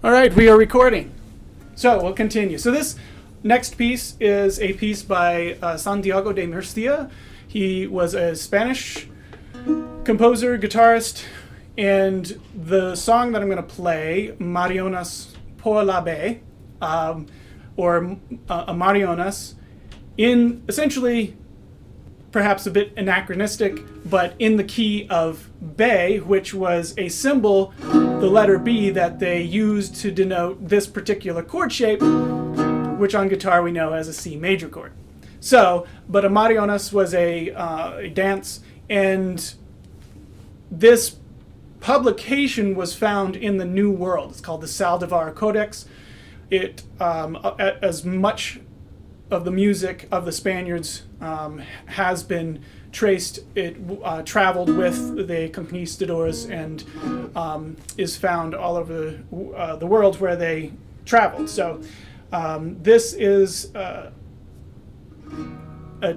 All right, we are recording. So we'll continue. So this next piece is a piece by Santiago de Murcia. He was a Spanish composer, guitarist, and the song that I'm going to play, Marionas por la Bay, or Marionas, in essentially perhaps a bit anachronistic, but in the key of Bay, which was a symbol, the letter B, that they used to denote this particular chord shape, which on guitar we know as a C major chord. So, but a Marionas was a dance, and this publication was found in the New World. It's called the Saldivar Codex. It, as much of the music of the Spaniards has been traced. It traveled with the conquistadors and is found all over the world where they traveled. So this is a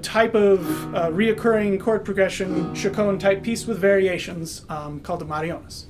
type of reoccurring chord progression, chaconne type piece with variations called the Marionas.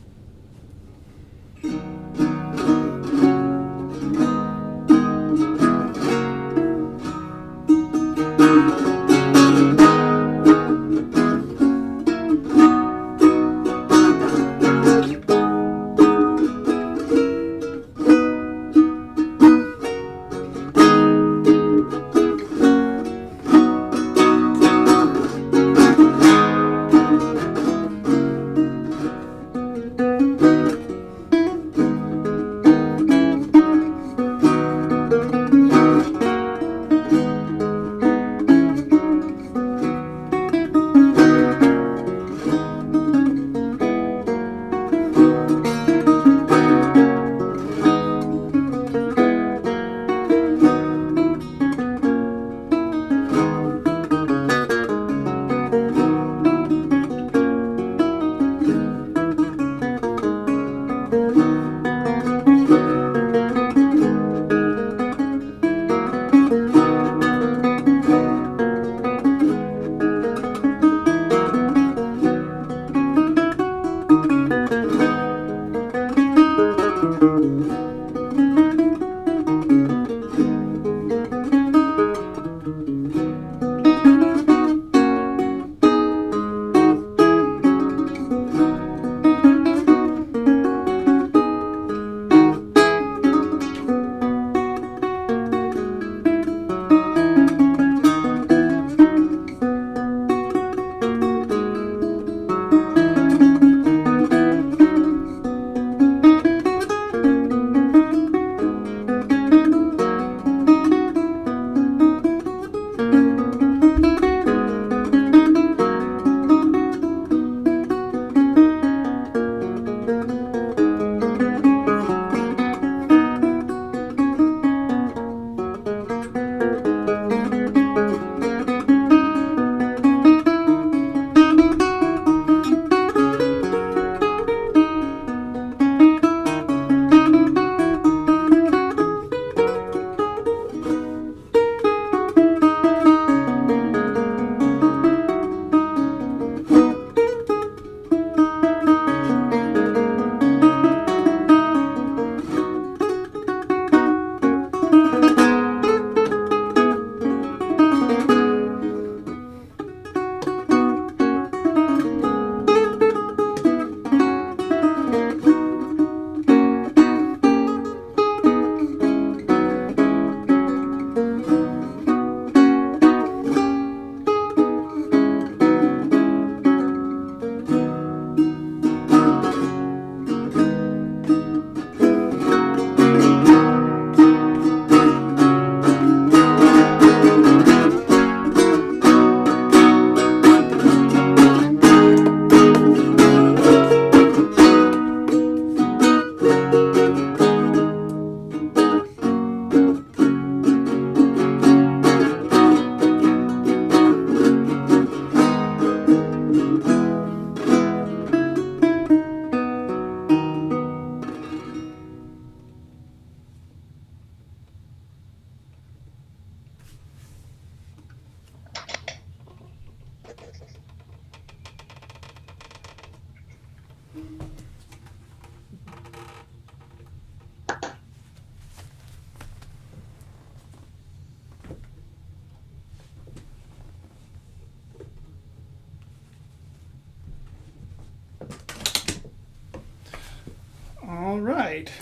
All right.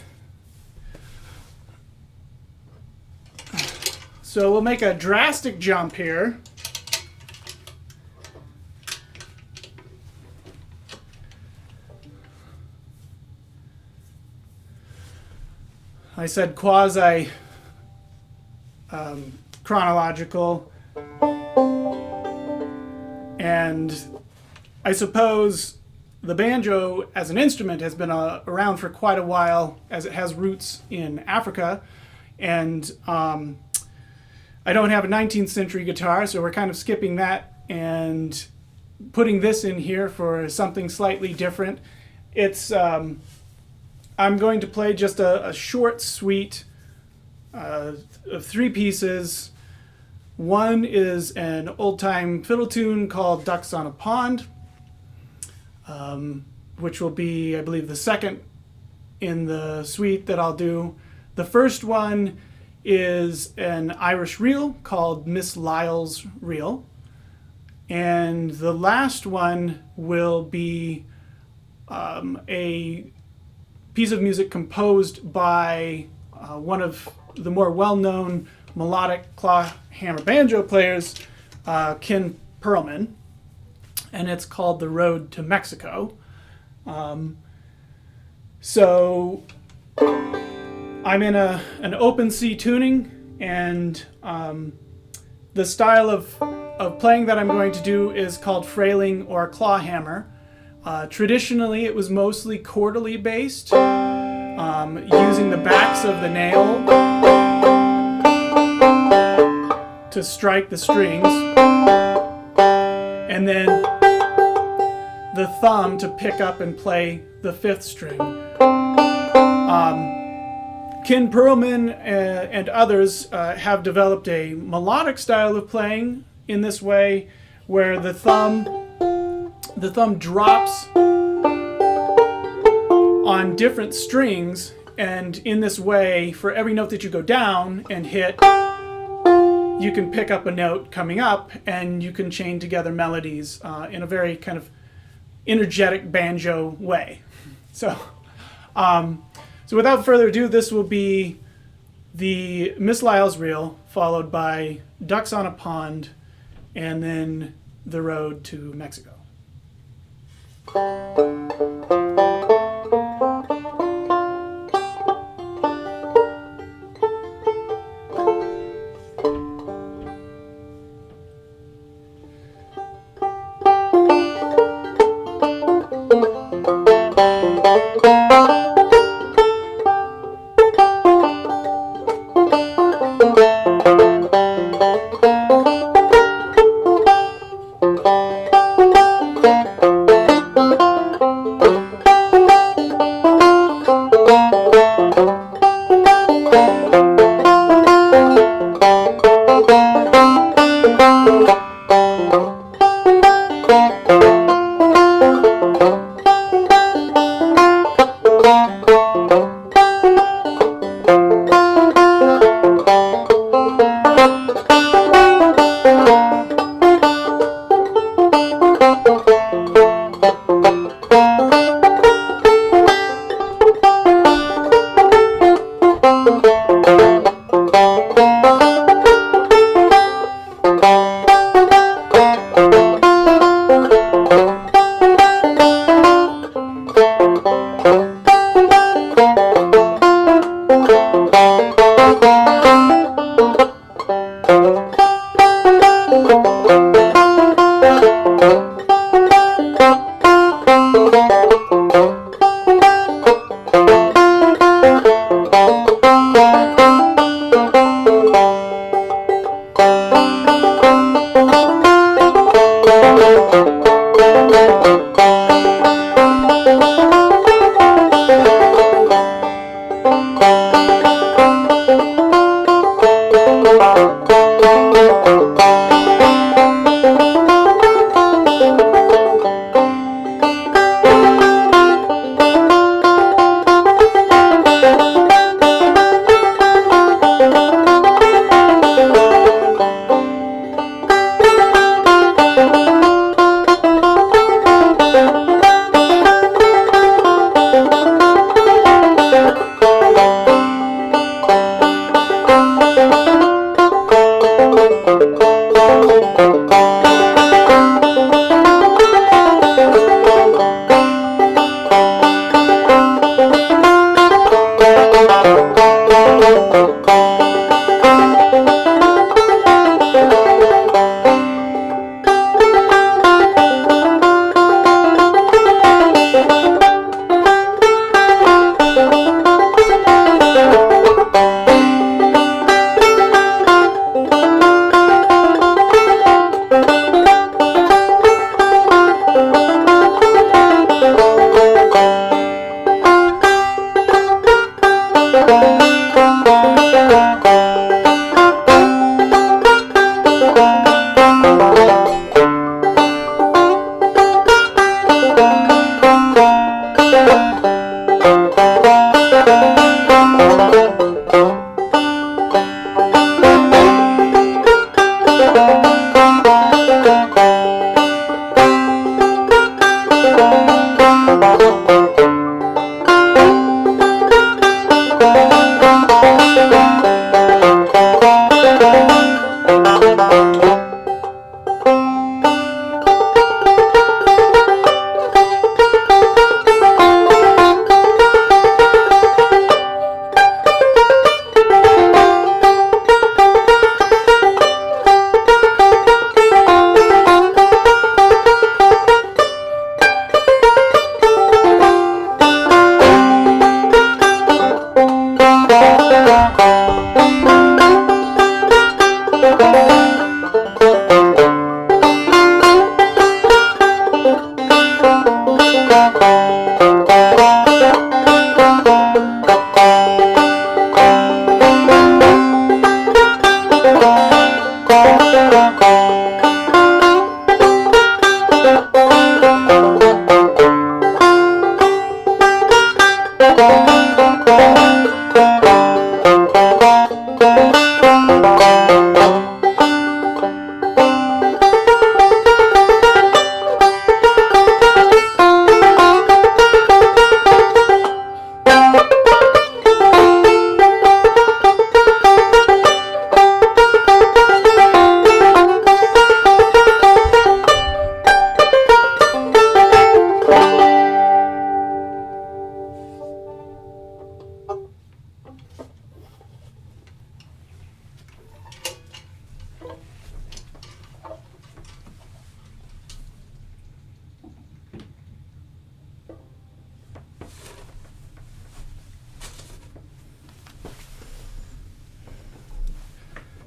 So we'll make a drastic jump here. I said quasi chronological, and I suppose the banjo as an instrument has been around for quite a while, as it has roots in Africa, and I don't have a 19th century guitar, so we're kind of skipping that and putting this in here for something slightly different. It's I'm going to play just a short suite of 3 pieces. One is an old-time fiddle tune called Ducks on a Pond, which will be, I believe, the second in the suite that I'll do. The first one is an Irish reel called Miss Lyle's Reel. And the last one will be a piece of music composed by one of the more well-known melodic claw hammer banjo players, Ken Perlman, and it's called The Road to Mexico. So I'm in an open C tuning, and the style of playing that I'm going to do is called frailing or claw hammer. Traditionally, it was mostly chordally based, using the backs of the nail to strike the strings, and then the thumb to pick up and play the 5th string. Ken Perlman and others have developed a melodic style of playing in this way, where the thumb drops on different strings, and in this way, for every note that you go down and hit, you can pick up a note coming up, and you can chain together melodies in a very kind of energetic banjo way. So without further ado, this will be the Miss Lyle's Reel, followed by Ducks on a Pond, and then The Road to Mexico.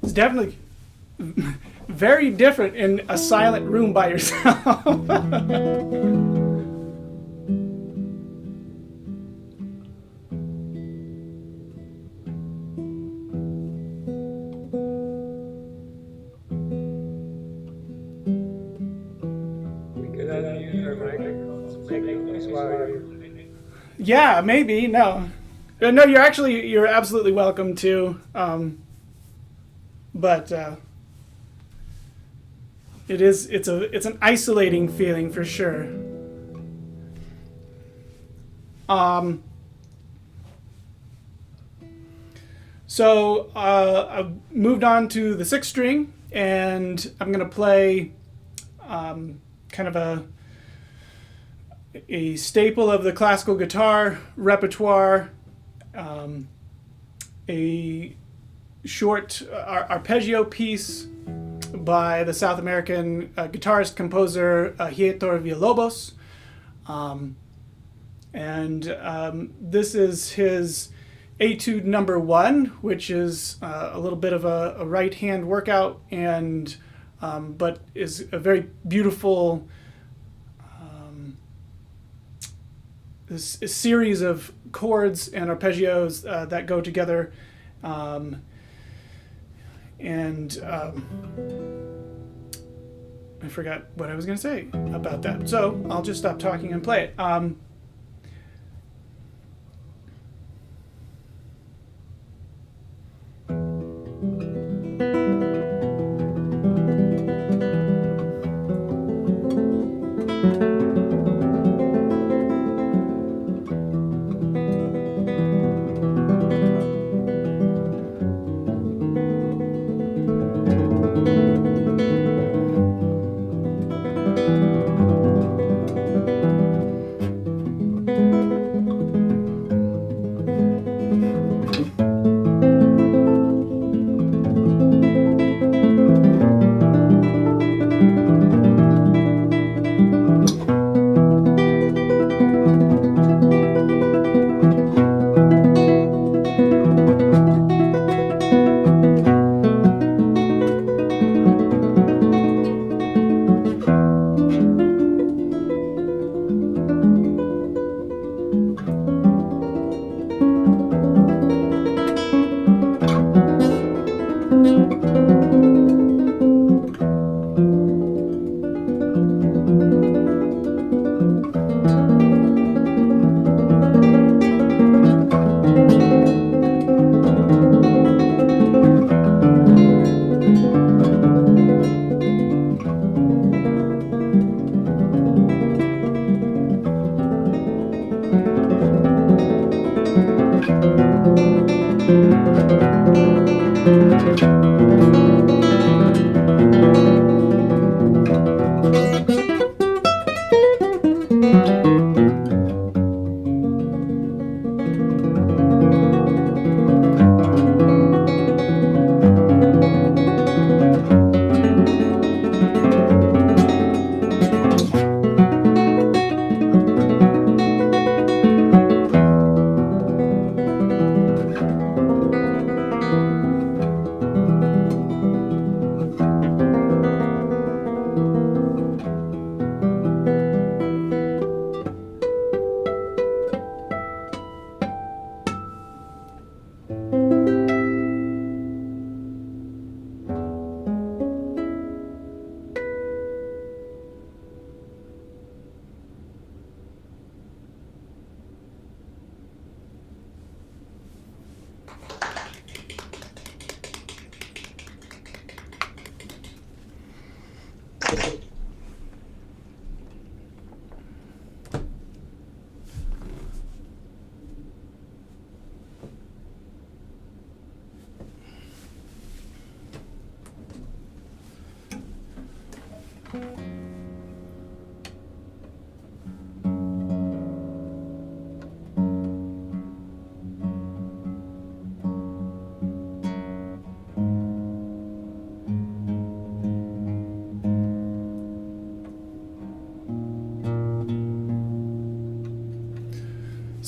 It's definitely very different in a silent room by yourself. We could unmute our microphones and make noise while you're playing. Yeah, maybe. No. No, you're absolutely welcome to. But it's an isolating feeling for sure. So I've moved on to the sixth string, and I'm gonna play kind of a staple of the classical guitar repertoire, a short arpeggio piece by the South American guitarist composer Heitor Villalobos, and this is his Etude number 1, which is a little bit of a right hand workout, and but is a very beautiful a series of chords and arpeggios that go together. And I forgot what I was going to say about that. So I'll just stop talking and play it.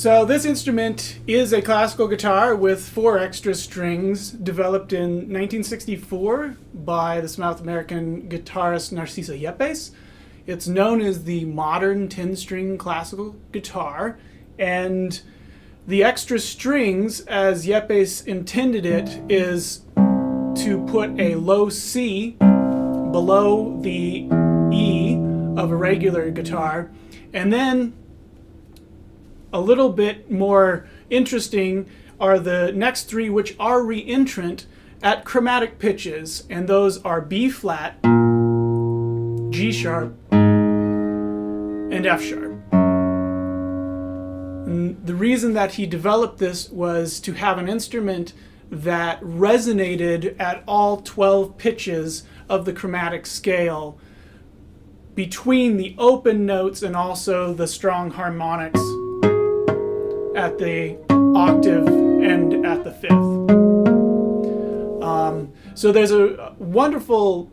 So this instrument is a classical guitar with 4 extra strings, developed in 1964 by the South American guitarist Narciso Yepes. It's known as the modern 10-string classical guitar, and the extra strings, as Yepes intended it, is to put a low C below the E of a regular guitar, and then a little bit more interesting are the next 3, which are reentrant at chromatic pitches, and those are B flat, G sharp, and F sharp. And the reason that he developed this was to have an instrument that resonated at all 12 pitches of the chromatic scale between the open notes and also the strong harmonics at the octave and at the 5th. So there's a wonderful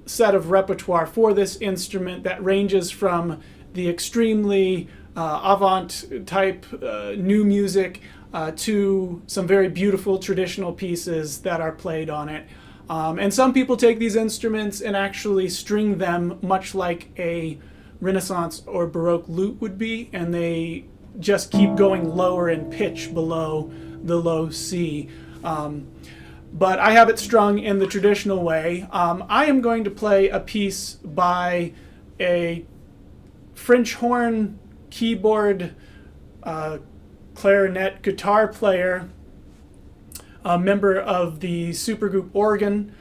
set of repertoire for this instrument that ranges from the extremely avant type new music to some very beautiful traditional pieces that are played on it. And some people take these instruments and actually string them much like a Renaissance or Baroque lute would be, and they just keep going lower in pitch below the low C. But I have it strung in the traditional way. I am going to play a piece by a French horn, keyboard, clarinet, guitar player, a member of the supergroup Organ,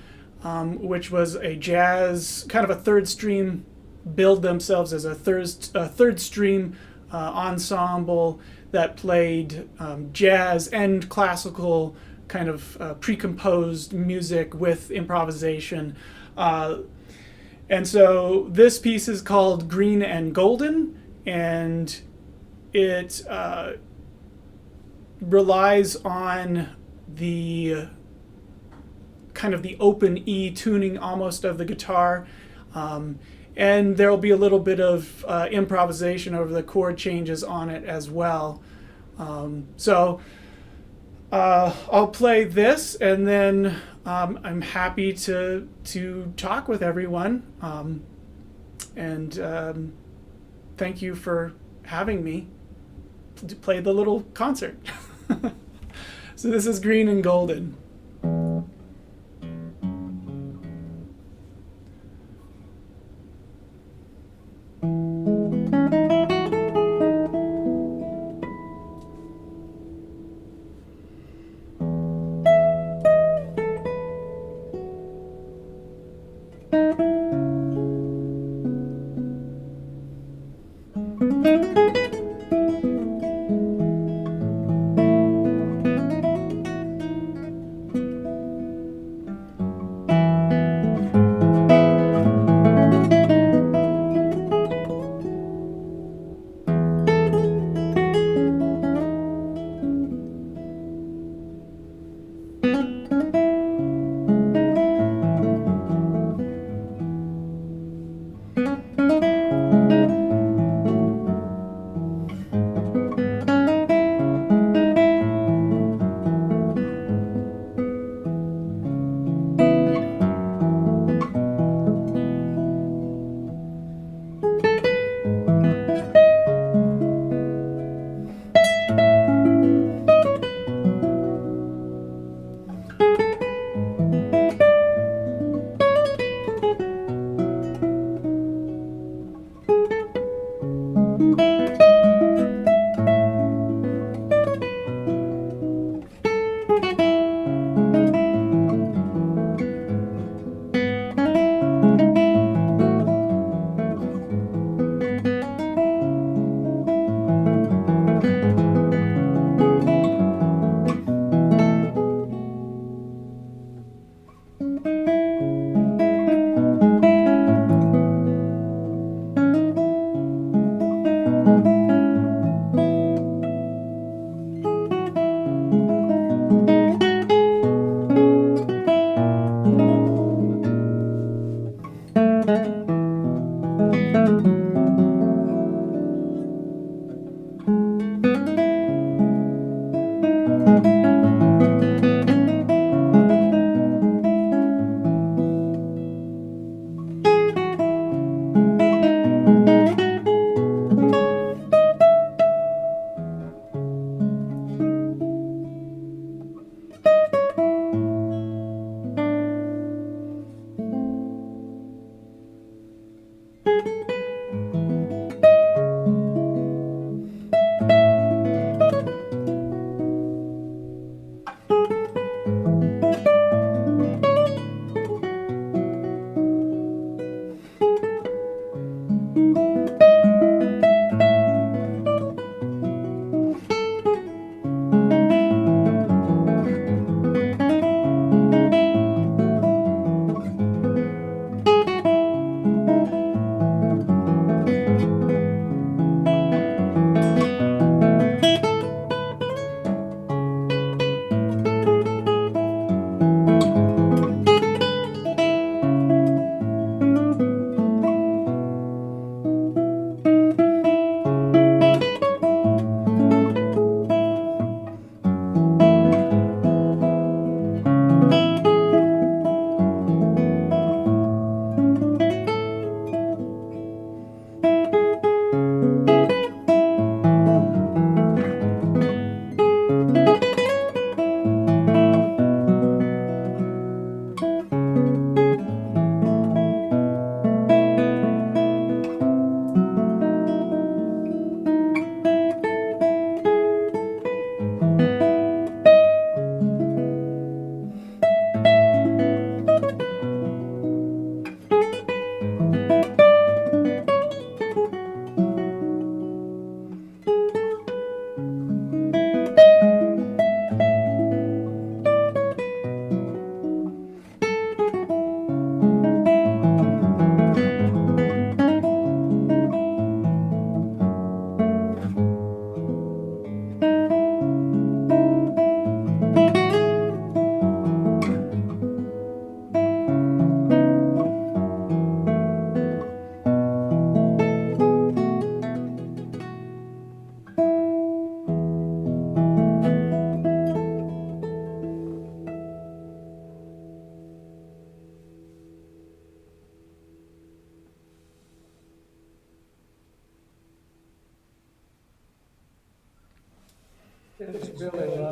which was a jazz, kind of a third stream, billed themselves as a third stream ensemble that played jazz and classical kind of pre-composed music with improvisation. And so this piece is called Green and Golden, and it relies on the kind of the open E tuning almost of the guitar. And there will be a little bit of improvisation over the chord changes on it as well. So I'll play this, and then I'm happy to talk with everyone. And thank you for having me to play the little concert. So this is Green and Golden.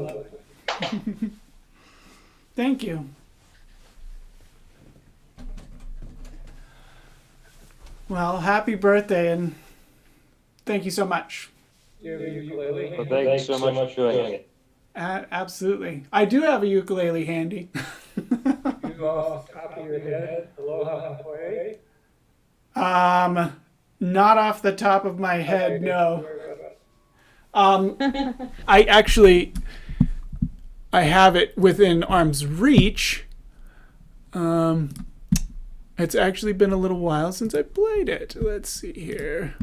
lovely. Thank you. Well, happy birthday and thank you so much. Do you have a ukulele? Well, thanks so much for doing it. Absolutely. I do have a ukulele handy. You off the top of your head, aloha Hawaii? Not off the top of my head, Okay, no. sorry about that. I have it within arm's reach. It's actually been a little while since I played it. Let's see here.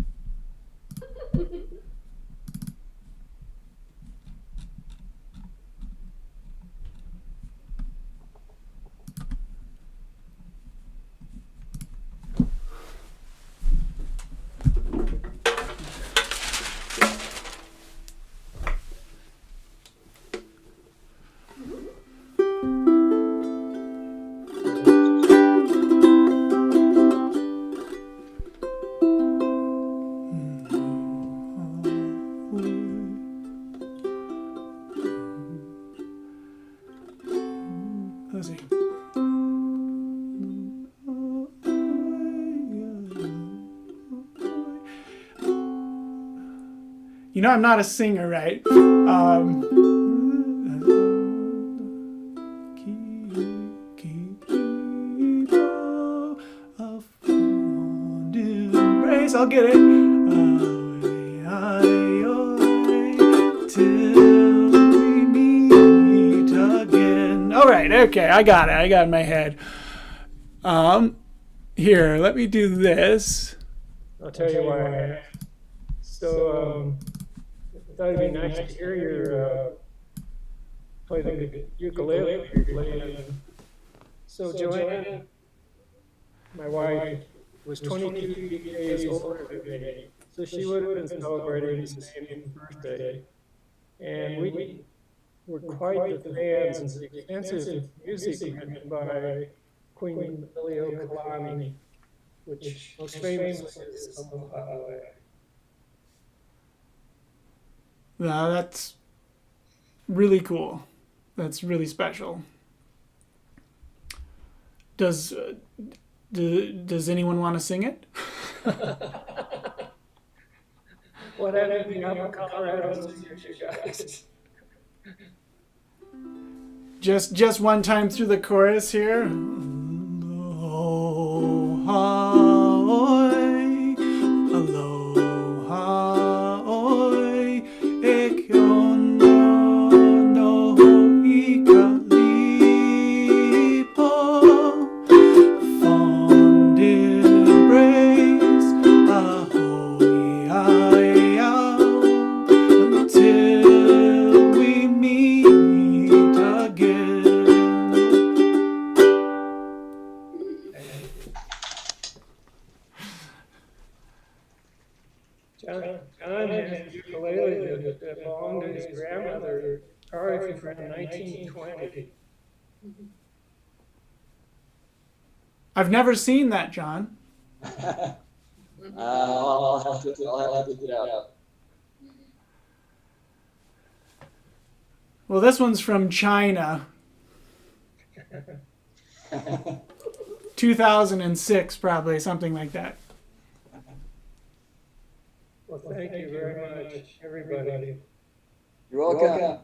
Let's see. You know I'm not a singer, right? Embrace, I'll get it. Till we meet again. All right, okay, I got it. I got it in my head. Here, let me do this. I'll tell you why I asked. So, I thought it'd be nice to hear your play the ukulele you're playing. So, Joanne, my wife, was 22 days older than me, so she would have been celebrating the same birthday. And we were quite the fans of the extensive music written by Queen Kalani, which most famously is Aloha Hawaii. Now that's really cool. That's really special. Does anyone want to sing it? What happened up in Colorado singers, you guys? Just one time through the chorus here. Aloha, oi, aloha, oi, e kiona no i kalipo, fond embrace, ahoy, ai, au, until we meet again. John has a ukulele that belonged to his grandmother, probably from 1920. I've never seen that, John. I'll have to dig it out. Well, this one's from China. 2006, probably, something like that. Well, thank you very much, everybody. You're welcome.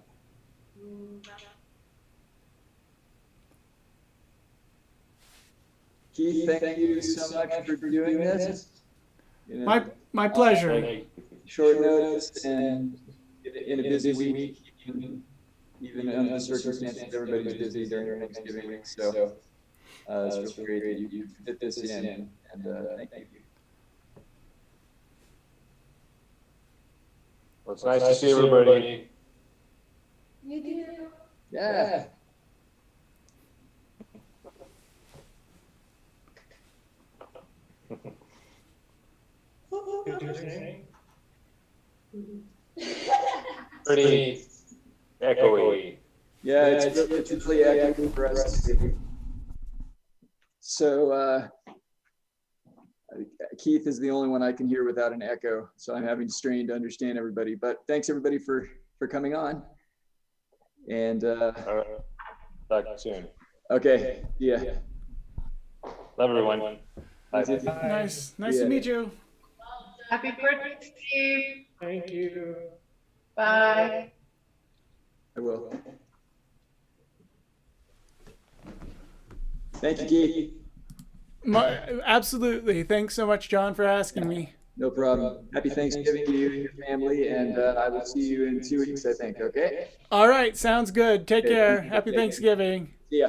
Keith, thank you so much for doing this. You know, My pleasure. short notice and in a busy week, even under the circumstances, everybody's busy during Thanksgiving week. So it's really great that you fit this in, and thank you. Well, it's nice to see everybody. You do. Yeah. Did you sing? Pretty echoey. Yeah, it's really accurate for us too. So Keith is the only one I can hear without an echo, so I'm having to strain to understand everybody. But thanks everybody for coming on. And All right. Talk soon. okay, yeah. Love everyone. Bye. Nice to Yeah. meet you. Happy birthday, Steve. Thank you. Bye. I will. Thank you, Keith. Absolutely. Thanks so much, John, for asking me. No problem. Happy Thanksgiving to you and your family, and I will see you in 2 weeks, I think. Okay. All right, sounds good. Take Okay, care. thank you. Happy Take care. Thanksgiving. See ya.